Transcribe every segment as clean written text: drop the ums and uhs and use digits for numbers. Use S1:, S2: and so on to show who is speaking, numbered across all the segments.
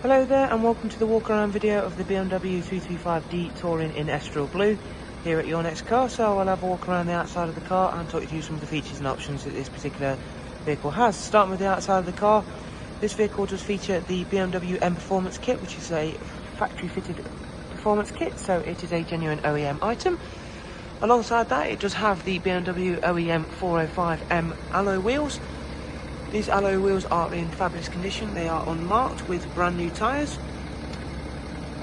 S1: Hello there and welcome to the walk around video of the BMW 335D Touring in Estoril Blue here at Your Next Car. So I'll have a walk around the outside of the car and talk you through some of the features and options that this particular vehicle has. Starting with the outside of the car, this vehicle does feature the BMW M Performance Kit, which is a factory fitted performance kit, so it is a genuine OEM item. Alongside that, it does have the BMW OEM 405M alloy wheels. These alloy wheels are in fabulous condition. They are unmarked with brand new tyres.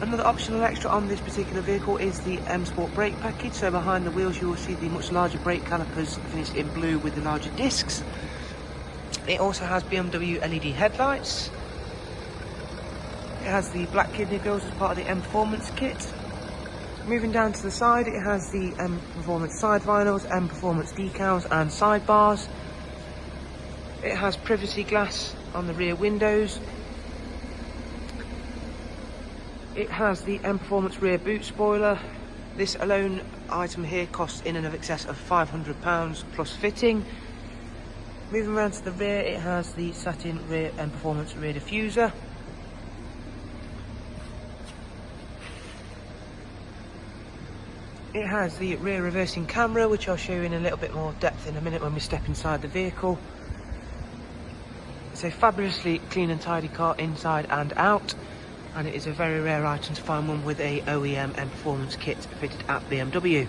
S1: Another optional extra on this particular vehicle is the M Sport brake package. So behind the wheels you will see the much larger brake calipers finished in blue with the larger discs. It also has BMW LED headlights. It has the black kidney grills as part of the M Performance kit. Moving down to the side, it has the M Performance side vinyls, M Performance decals and sidebars. It has privacy glass on the rear windows. It has the M Performance rear boot spoiler. This alone item here costs in and of excess of £500 plus fitting. Moving around to the rear, it has the satin rear M Performance rear diffuser. It has the rear reversing camera, which I'll show you in a little bit more depth in a minute when we step inside the vehicle. It's a fabulously clean and tidy car inside and out, and it is a very rare item to find one with a OEM M Performance kit fitted at BMW.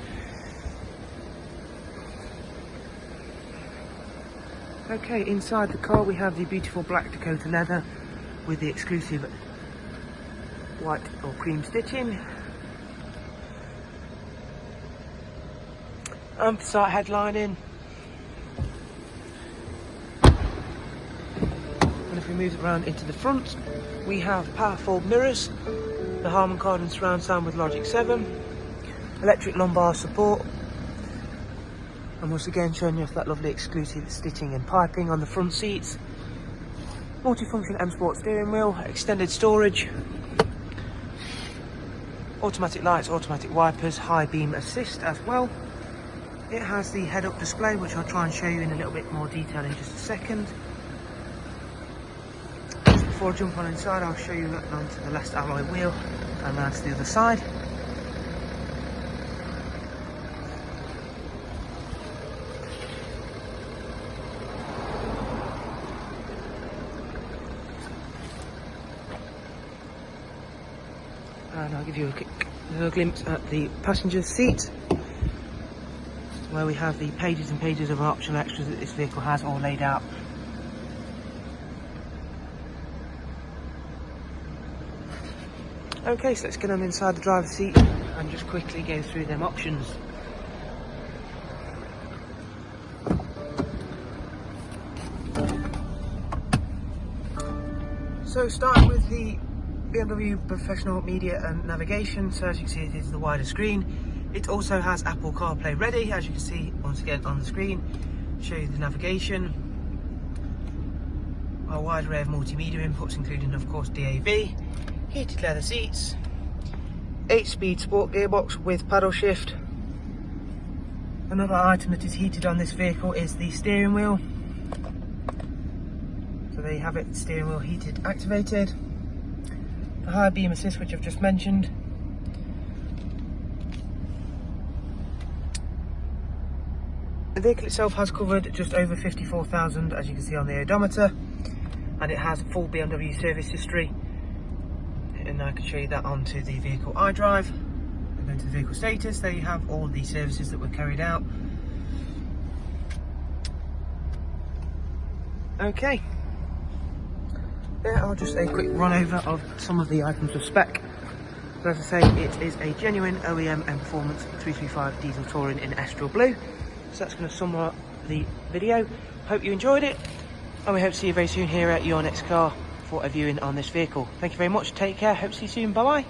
S1: Okay, inside the car we have the beautiful black Dakota leather with the exclusive white or cream stitching. Anthracite headlining. And if we move it around into the front, we have powerful mirrors, the Harman Kardon surround sound with Logic 7, electric lumbar support, and once again showing you off that lovely exclusive stitching and piping on the front seats, multifunction M Sport steering wheel, extended storage, automatic lights, automatic wipers, high beam assist as well. It has the head-up display, which I'll try and show you in a little bit more detail in just a second. Before I jump on inside, I'll show you looking onto the left alloy wheel and round to the other side. And I'll give you a quick little glimpse at the passenger seat, where we have the pages and pages of optional extras that this vehicle has all laid out. Okay, so let's get on inside the driver's seat and just quickly go through them options. So starting with the BMW Professional Media and Navigation, so as you can see it is the wider screen. It also has Apple CarPlay ready, as you can see once again on the screen. Show you the navigation, a wide array of multimedia inputs including of course DAB, heated leather seats, 8-speed sport gearbox with paddle shift. Another item that is heated on this vehicle is the steering wheel. So there you have it, steering wheel heated activated. The high beam assist, which I've just mentioned. The vehicle itself has covered just over 54,000 as you can see on the odometer, and it has full BMW service history. And I can show you that onto the vehicle iDrive. And go to the vehicle status, there you have all the services that were carried out. Okay, there are just a quick run over of some of the items of spec. But as I say, it is a genuine OEM M Performance 335 diesel touring in Estoril Blue. So that's going to sum up the video. Hope you enjoyed it, and we hope to see you very soon here at Your Next Car for a viewing on this vehicle. Thank you very much, take care, hope to see you soon, bye bye.